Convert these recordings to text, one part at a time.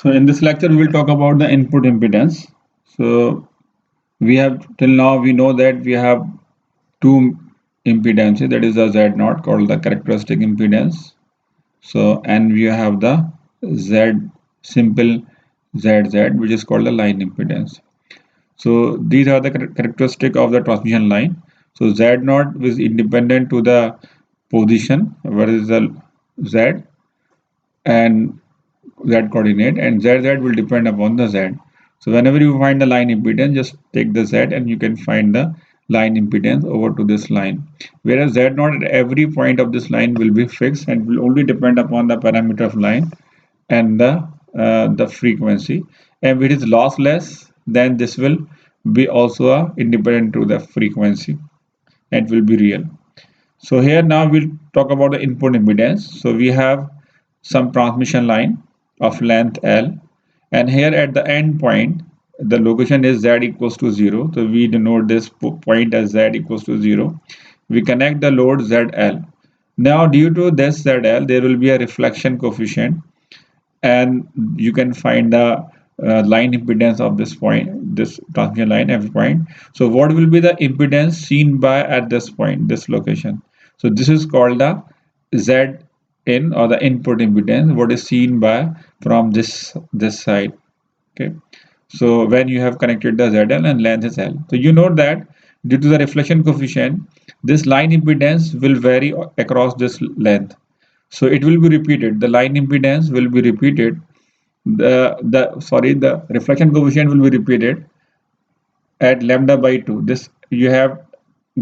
So in this lecture, we will talk about the input impedance. So we have till now we know that we have two impedances, that is the Z naught called the characteristic impedance. So and we have the Z simple ZZ which is called the line impedance. So these are the characteristic of the transmission line. So Z naught is independent to the position, where is the Z and Z coordinate, and ZZ will depend upon the Z. So whenever you find the line impedance, just take the Z and you can find the line impedance over to this line. Whereas Z naught at every point of this line will be fixed and will only depend upon the parameter of line and the frequency. And if it is lossless, then this will be also independent to the frequency and will be real. So here now we'll talk about the input impedance. So we have some transmission line of length L, and here at the end point the location is Z equals to 0. So we denote this point as Z equals to 0. We connect the load ZL. Now due to this ZL there will be a reflection coefficient, and you can find the line impedance of this point, this transmission line every point. So what will be the impedance seen by at this point, this location? So this is called the Z in, or the input impedance, what is seen by from this side. Okay, so when you have connected the ZL and length is L, so you know that due to the reflection coefficient this line impedance will vary across this length. So it will be repeated, the line impedance will be repeated, the reflection coefficient will be repeated at lambda by 2. This you have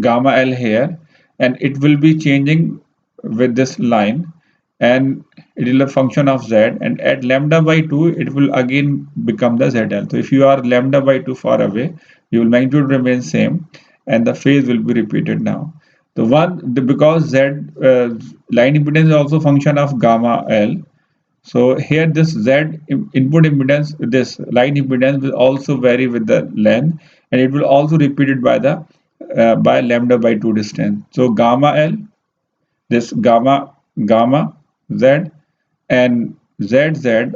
gamma L here, and it will be changing with this line, and it is a function of Z, and at lambda by 2 it will again become the ZL. So if you are lambda by 2 far away, your magnitude remains same and the phase will be repeated. Now because Z line impedance is also function of gamma L, so here this Z input impedance, this line impedance will also vary with the length, and it will also repeated by the by lambda by 2 distance. So gamma L, this gamma Z and ZZ,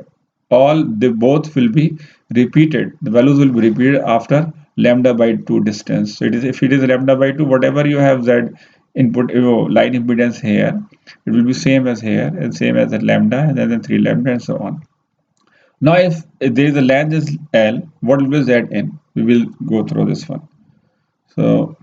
all they both will be repeated. The values will be repeated after lambda by 2 distance. So it is, if it is lambda by 2, whatever you have Z input line impedance here, it will be same as here and same as at lambda, and then 3 lambda and so on. Now if there is a length is L, what will be Z in? We will go through this one. So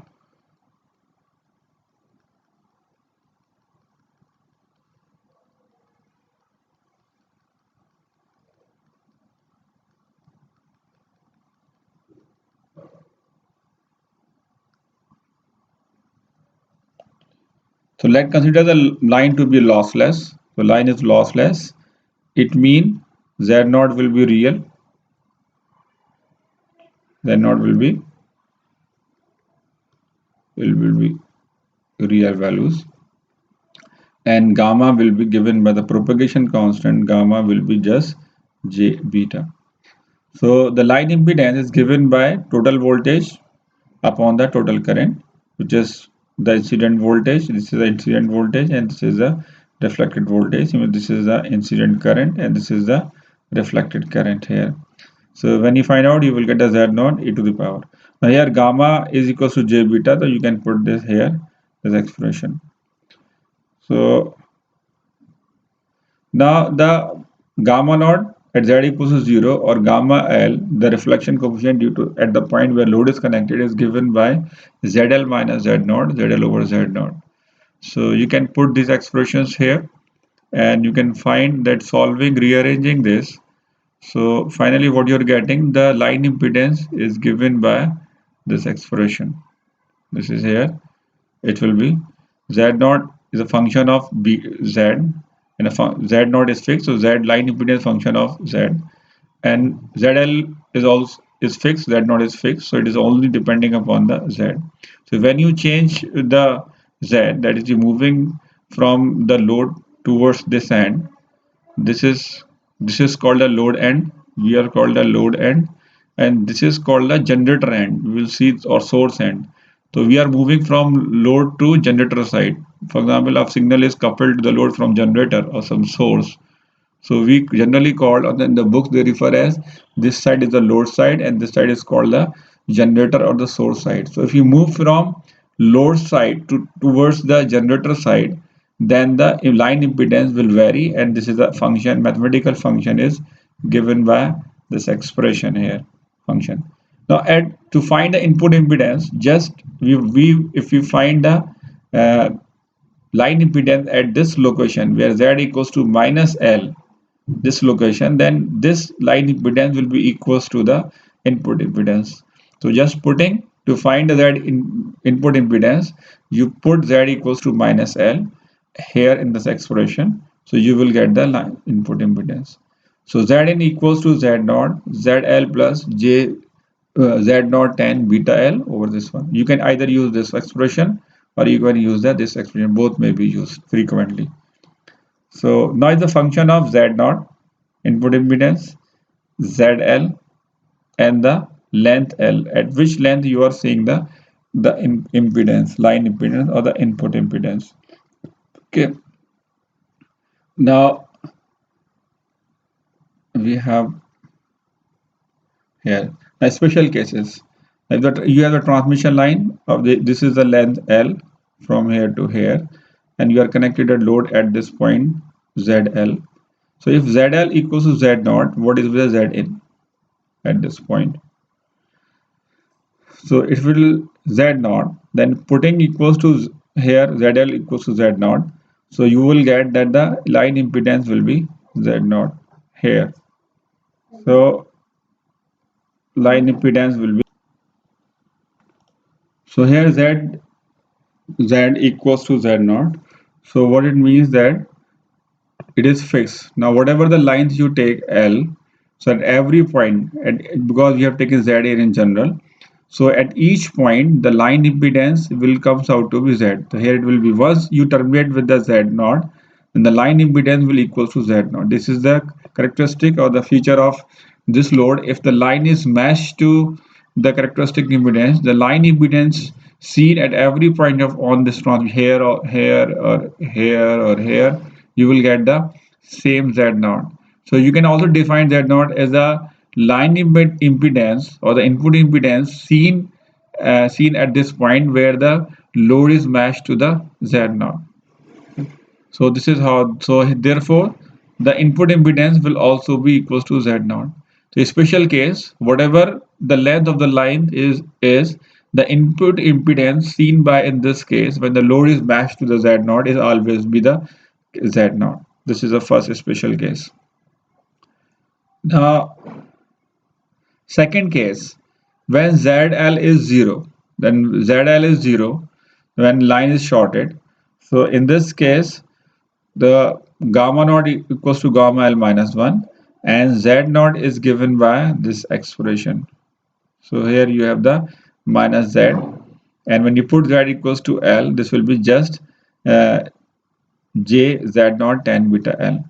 let's consider the line to be lossless. So line is lossless. It means Z naught will be real. Z naught will be real values, and gamma will be given by the propagation constant. Gamma will be just J beta. So the line impedance is given by total voltage upon the total current, which is the incident voltage. This is the incident voltage, and this is the reflected voltage. This is the incident current, and this is the reflected current here. So when you find out, you will get the Z naught e to the power. Now here gamma is equals to J beta, so you can put this here as expression. So now the gamma naught at Z equals to 0, or gamma L, the reflection coefficient due to at the point where load is connected, is given by ZL minus Z naught, ZL over Z naught. So you can put these expressions here, and you can find that solving, rearranging this. So finally what you're getting, the line impedance is given by this expression. This is here. It will be Z naught is a function of Z, and Z naught is fixed, so Z line impedance function of Z, and ZL is also fixed, Z naught is fixed, so it is only depending upon the Z. So when you change the Z, that is moving from the load towards this end, this is called a load end. We are called a load end, and this is called a generator end. We will see, or source end. So we are moving from load to generator side. For example, if signal is coupled to the load from generator or some source, So we generally call, or in the books they refer as, this side is the load side and this side is called the generator or the source side. So if you move from load side towards the generator side, then the line impedance will vary, and this is a function, mathematical function is given by this expression here, function. Now to find the input impedance, just we if we find the uh, line impedance at this location where z equals to minus L, this location, then this line impedance will be equals to the input impedance. So just putting, to find the input impedance, you put z equals to minus L here in this expression, so you will get the line input impedance. So Zn equals to Z naught ZL plus J Z naught tan beta L over this one. You can either use this expression or you can use this expression. Both may be used frequently. So now is the function of Z naught, input impedance, ZL, and the length L. At which length you are seeing the impedance, line impedance or the input impedance. Okay. Now we have here special cases. Like that you have a transmission line of this is the length L from here to here, and you are connected a load at this point ZL. So if ZL equals to Z naught, what is the Z in at this point? So it will Z naught, then putting equals to here ZL equals to Z naught. So you will get that the line impedance will be Z naught here. So line impedance will be, so here Z equals to Z naught. So what it means that it is fixed. Now whatever the lines you take L, so at every point, because we have taken Z here in general, so at each point the line impedance will comes out to be Z. So here it will be, once you terminate with the Z naught, then the line impedance will equal to Z naught. This is the characteristic or the feature of this load. If the line is matched to the characteristic impedance, the line impedance seen at every point of on this transit, here or here or here or here, you will get the same Z naught. So you can also define Z naught as a line impedance or the input impedance seen at this point where the load is matched to the Z naught. So this is how, so therefore the input impedance will also be equals to Z naught. So a special case, whatever the length of the line is the input impedance seen by, in this case, when the load is matched to the Z naught, is always be the Z naught. This is the first special case. Now, second case, when ZL is 0, then ZL is 0 when line is shorted. So in this case, the gamma naught equals to gamma L minus 1, and Z naught is given by this expression. So here you have the minus Z, and when you put Z equals to L, this will be just J Z naught tan beta L.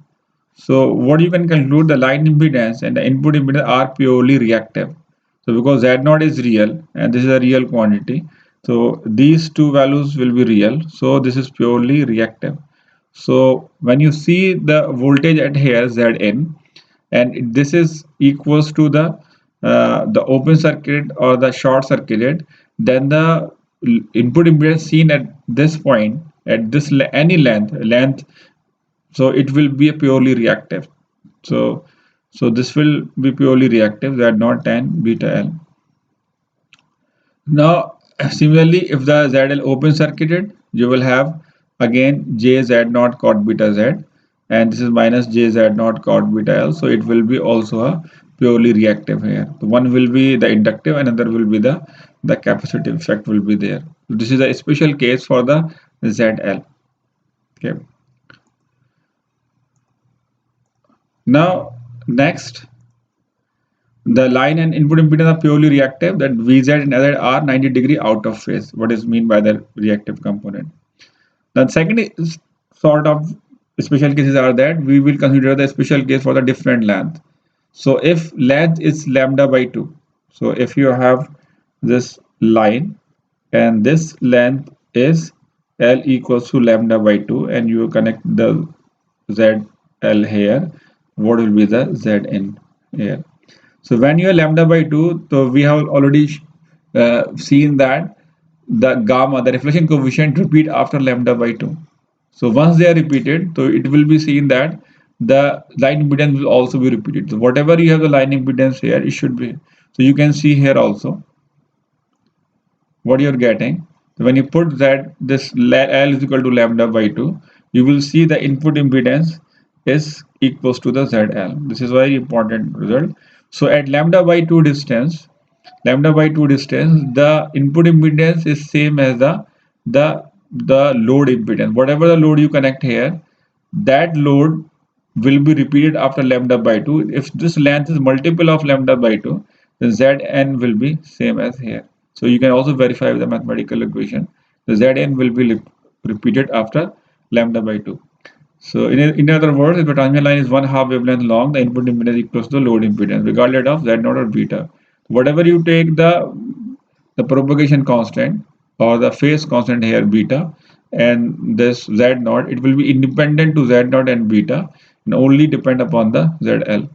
So what you can conclude, the line impedance and the input impedance are purely reactive. So because Z naught is real and this is a real quantity, so these two values will be real. So this is purely reactive. So when you see the voltage at here Zn, and this is equals to the open circuit or the short circuit, then the input impedance seen at this point at this any length, so it will be a purely reactive. So this will be purely reactive, that not tan beta L. Now similarly, if the ZL open circuited, you will have again JZ naught cot beta Z, and this is minus JZ naught cot beta L, so it will be also a purely reactive here. The one will be the inductive, another will be the capacitive effect will be there. This is a special case for the ZL. Okay. Now next, the line and input impedance are purely reactive, that Vz and Lz are 90-degree out of phase. What is mean by the reactive component? The second is sort of special cases are that we will consider the special case for the different length. So if length is lambda by 2, so if you have this line and this length is L equals to lambda by 2, and you connect the ZL here, what will be the Zn here. So when you are lambda by 2, so we have already seen that the gamma, the reflection coefficient, repeat after lambda by 2. So once they are repeated, so it will be seen that the line impedance will also be repeated. So whatever you have the line impedance here, it should be. So you can see here also what you're getting. So when you put that this L is equal to lambda by 2, you will see the input impedance is equals to the ZL. This is very important result. So at lambda by 2 distance, the input impedance is same as the load impedance. Whatever the load you connect here, that load will be repeated after lambda by 2. If this length is multiple of lambda by 2, then Zn will be same as here. So you can also verify with the mathematical equation. The Zn will be repeated after lambda by 2. So in other words, if the transmission line is one half wavelength long, the input impedance equals to the load impedance, regardless of Z naught or beta. Whatever you take the propagation constant or the phase constant here beta and this Z naught, it will be independent to Z naught and beta and only depend upon the ZL.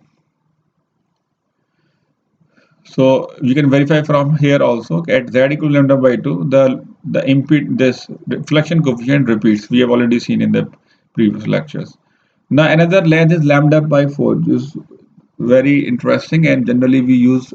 So you can verify from here also at Z equal lambda by 2, the this reflection coefficient repeats. We have already seen in the previous lectures. Now another length is lambda by 4, which is very interesting, and generally we use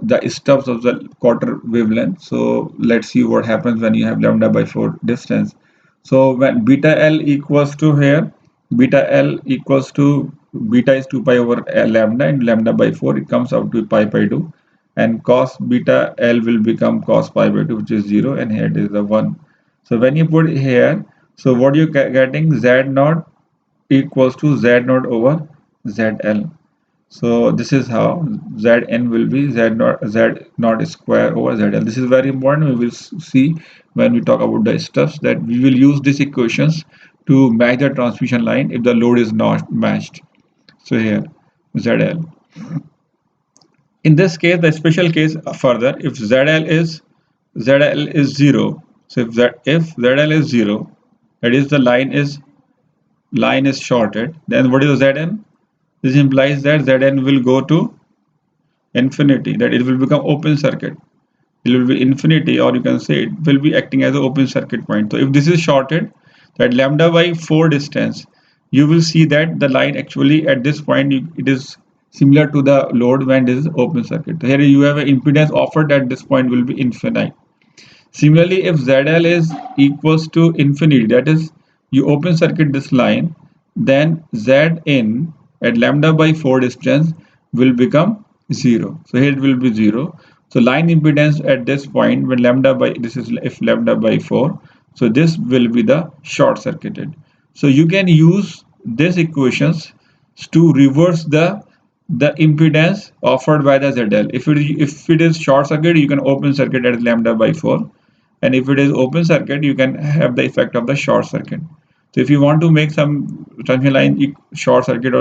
the stubs of the quarter wavelength. So let's see what happens when you have lambda by 4 distance. So when beta L equals to here, beta L equals to beta is 2 pi over lambda, and lambda by 4 it comes out to pi by 2, and cos beta L will become cos pi by 2, which is 0, and here it is the 1. So when you put here, so what you're getting, Z naught equals to Z naught over ZL. So this is how Zn will be Z naught square over ZL. This is very important. We will see when we talk about the stuffs that we will use these equations to match the transmission line if the load is not matched. So here ZL. In this case, the special case further, if ZL is 0. So if ZL is 0, that is the line is shorted, then what is Zn? This implies that Zn will go to infinity, that it will become open circuit. It will be infinity, or you can say it will be acting as an open circuit point. So if this is shorted, that lambda by 4 distance, you will see that the line actually at this point, it is similar to the load when it is open circuit. Here you have an impedance offered at this point will be infinite. Similarly, if ZL is equals to infinity, that is you open circuit this line, then Zin at lambda by 4 distance will become 0. So here it will be 0. So line impedance at this point when lambda by, this is if lambda by 4, so this will be the short circuited. So you can use these equations to reverse the impedance offered by the ZL. If it is short circuit, you can open circuit at lambda by 4, and if it is open circuit, you can have the effect of the short circuit. So if you want to make some transmission line short circuit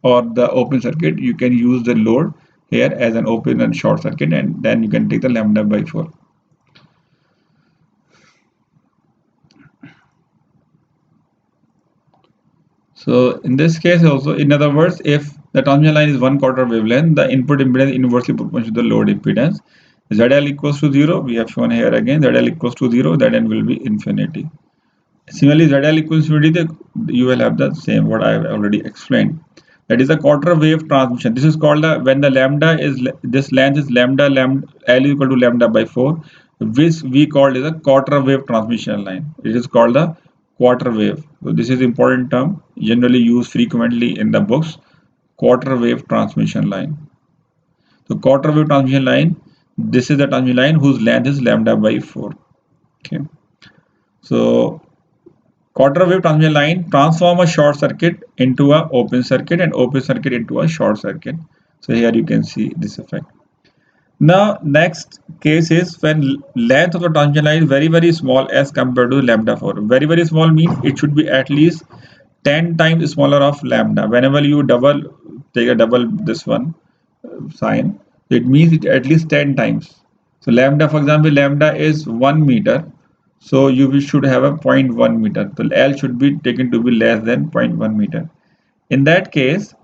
or the open circuit, you can use the load here as an open and short circuit, and then you can take the lambda by 4. So in this case also, in other words, if the transmission line is 1/4 wavelength, the input impedance inversely proportional to the load impedance. ZL equals to 0, we have shown here again, ZL equals to 0, Zn will be infinity. Similarly, ZL equals infinity, you will have the same what I have already explained. That is a quarter wave transmission. This is called when the lambda is, this length is lambda L equal to lambda by 4, which we call is a quarter wave transmission line. It is called the quarter wave. So this is important term generally used frequently in the books. Quarter wave transmission line. So quarter wave transmission line, this is the transmission line whose length is lambda by 4. Okay. So quarter wave transmission line transform a short circuit into a open circuit and open circuit into a short circuit. So here you can see this effect. Now next case is when length of the transmission line is very small as compared to lambda 4. Very small means it should be at least 10 times smaller of lambda. Whenever you take a double this one sign, it means it at least 10 times. So lambda, for example, lambda is 1 meter. So you should have a 0.1 meter. So L should be taken to be less than 0.1 meter. In that case,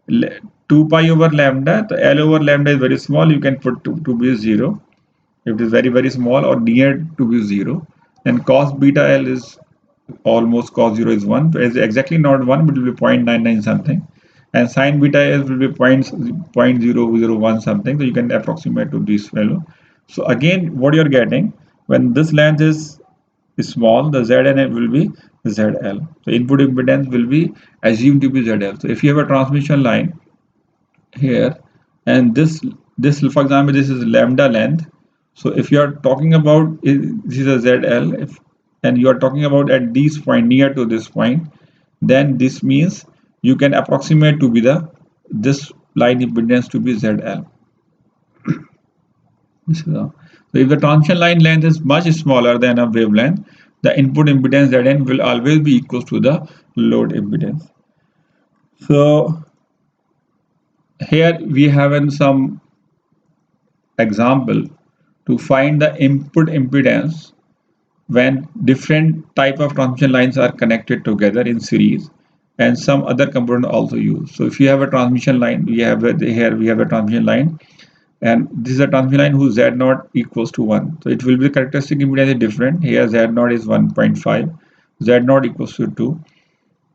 2 pi over lambda, the L over lambda is very small, you can put to be 0. If it is very very small or near to be 0, then cos beta L is almost cos 0 is 1. So it's exactly not 1, but it will be 0.99 something. And sine beta L will be 0.0001 something. So you can approximate to this value. So again, what you're getting, when this length is small, the Zn will be ZL. So input impedance will be assumed to be ZL. So if you have a transmission line here, and this for example, this is lambda length. So if you are talking about this is a ZL, and you are talking about at this point, near to this point, then this means you can approximate to be this line impedance to be ZL. So if the transmission line length is much smaller than a wavelength, the input impedance Zn will always be equal to the load impedance. So here we have some example to find the input impedance when different type of transmission lines are connected together in series and some other component also used. So if you have a transmission line, here we have a transmission line, and this is a transmission line whose Z naught equals to 1. So it will be the characteristic impedance is different. Here Z naught is 1.5, Z naught equals to 2.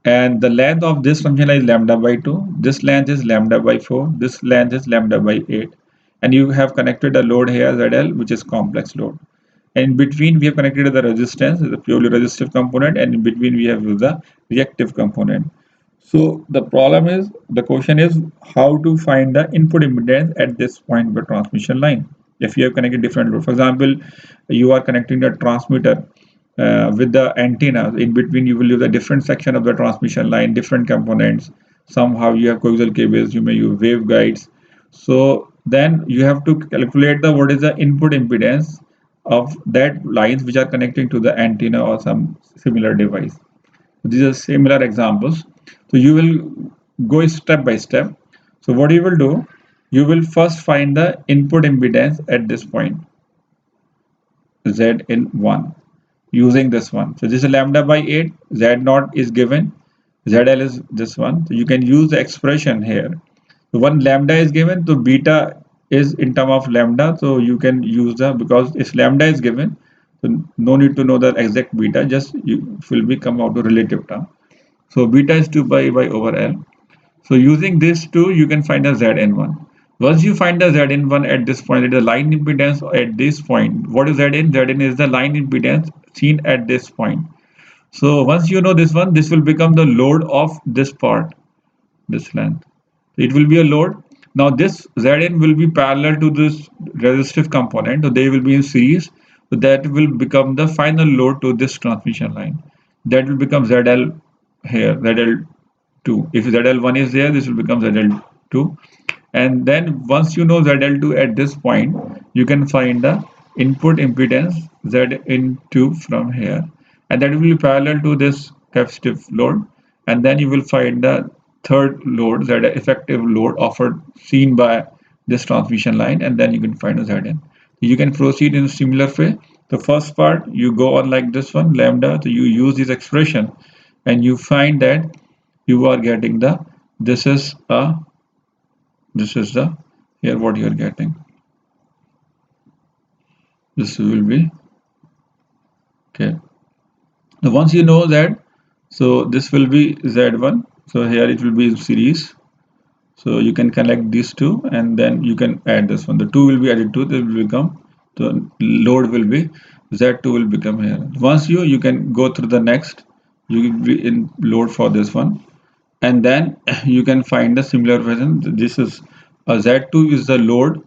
And the length of this transmission line is lambda by 2. This length is lambda by 4. This length is lambda by 8. And you have connected a load here, ZL, which is complex load. And in between, we have connected the resistance, the purely resistive component, and in between, we have the reactive component. So the problem is, the question is how to find the input impedance at this point of the transmission line. If you have connected different load, for example, you are connecting the transmitter with the antenna. In between, you will use a different section of the transmission line, different components. Somehow you have coaxial cables, you may use waveguides. So then you have to calculate the what is the input impedance of that lines which are connecting to the antenna or some similar device. These are similar examples. So you will go step by step. So what you will do, you will first find the input impedance at this point, Z in 1, using this one. So this is lambda by 8, Z naught is given, ZL is this one. So you can use the expression here. So one lambda is given, so beta is in term of lambda. So you can use because if lambda is given, so no need to know the exact beta, just you will be come out to relative term. So beta is 2 pi by over L. So using this two, you can find the Zn1. Once you find the Zn1 at this point, it is the line impedance at this point. What is Zn? Zn is the line impedance seen at this point. So once you know this one, this will become the load of this part, this length. It will be a load. Now this Zn will be parallel to this resistive component, so they will be in series. So that will become the final load to this transmission line. That will become ZL here, ZL2. If ZL1 is there, this will become ZL2. And then once you know ZL2 at this point, you can find the input impedance Z into from here. And that will be parallel to this capacitive load. And then you will find the third load, Z effective load offered seen by this transmission line. And then you can find the Zn. You can proceed in a similar way. The first part, you go on like this one, lambda. So you use this expression and you find that you are getting this is the here what you are getting, this will be okay. Now once you know that, so this will be Z1, so here it will be in series, so you can connect these two and then you can add this one, the two will be added to, this will become, the load will be Z2 will become here. Once you can go through the next, you will be in load for this one, and then you can find the similar version. This is Z2 is the load,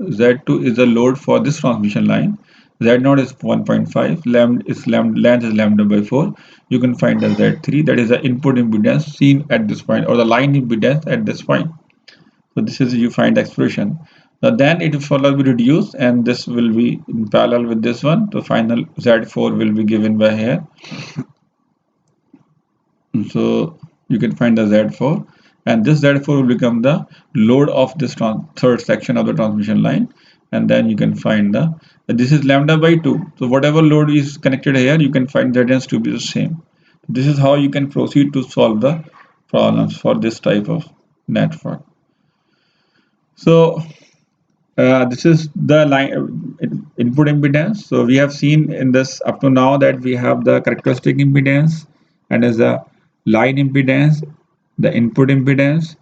Z2 is the load for this transmission line. Z0 is 1.5, lambda is lambda by 4. You can find the Z3, that is the input impedance seen at this point, or the line impedance at this point. So this is, you find the expression. Now then it will further be reduced and this will be in parallel with this one. The final Z4 will be given by here. So you can find the Z4, and this Z4 will become the load of this third section of the transmission line, and then you can find this is lambda by 2. So whatever load is connected here, you can find Zn to be the same. This is how you can proceed to solve the problems for this type of network. So this is the line input impedance. So we have seen in this up to now that we have the characteristic impedance and as the line impedance, the input impedance,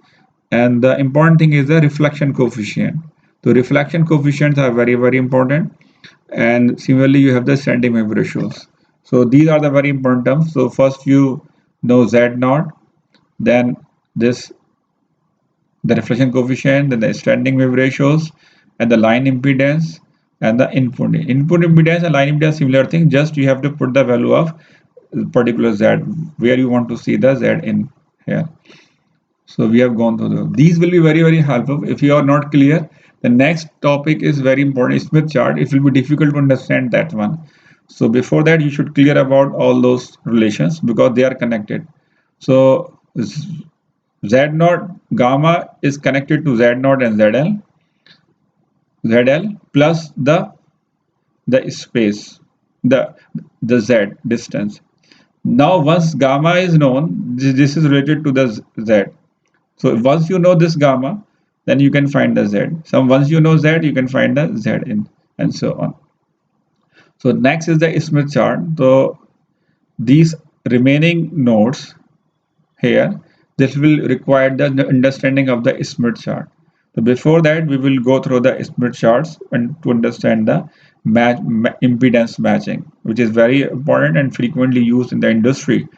and the important thing is the reflection coefficient. So reflection coefficients are very important, and similarly you have the standing wave ratios. So these are the very important terms. So first you know Z naught, then this the reflection coefficient, then the standing wave ratios, and the line impedance, and the input. Input impedance and line impedance, similar thing, just you have to put the value of particular Z, where you want to see the Z in here. So we have gone through these will be very helpful. If you are not clear, the next topic is very important, Smith chart. It will be difficult to understand that one. So before that, you should clear about all those relations because they are connected. So Z naught gamma is connected to Z naught and ZL plus the space, the Z distance. Now once gamma is known, this is related to the Z. So once you know this gamma, then you can find the Z. So once you know Z, you can find the Z in, and so on. So next is the Smith chart. So these remaining nodes here, this will require the understanding of the Smith chart. So before that, we will go through the Smith charts and to understand the impedance matching, which is very important and frequently used in the industry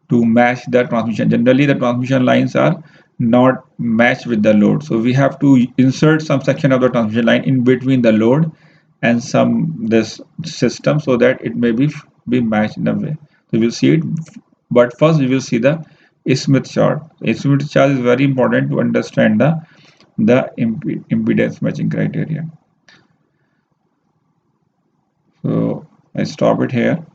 to match the transmission. Generally, the transmission lines are not matched with the load. So we have to insert some section of the transmission line in between the load and some this system so that it may be matched in a way. So we'll see it, but first we will see the Smith chart. A Smith chart is very important to understand the impedance matching criteria. So I stop it here.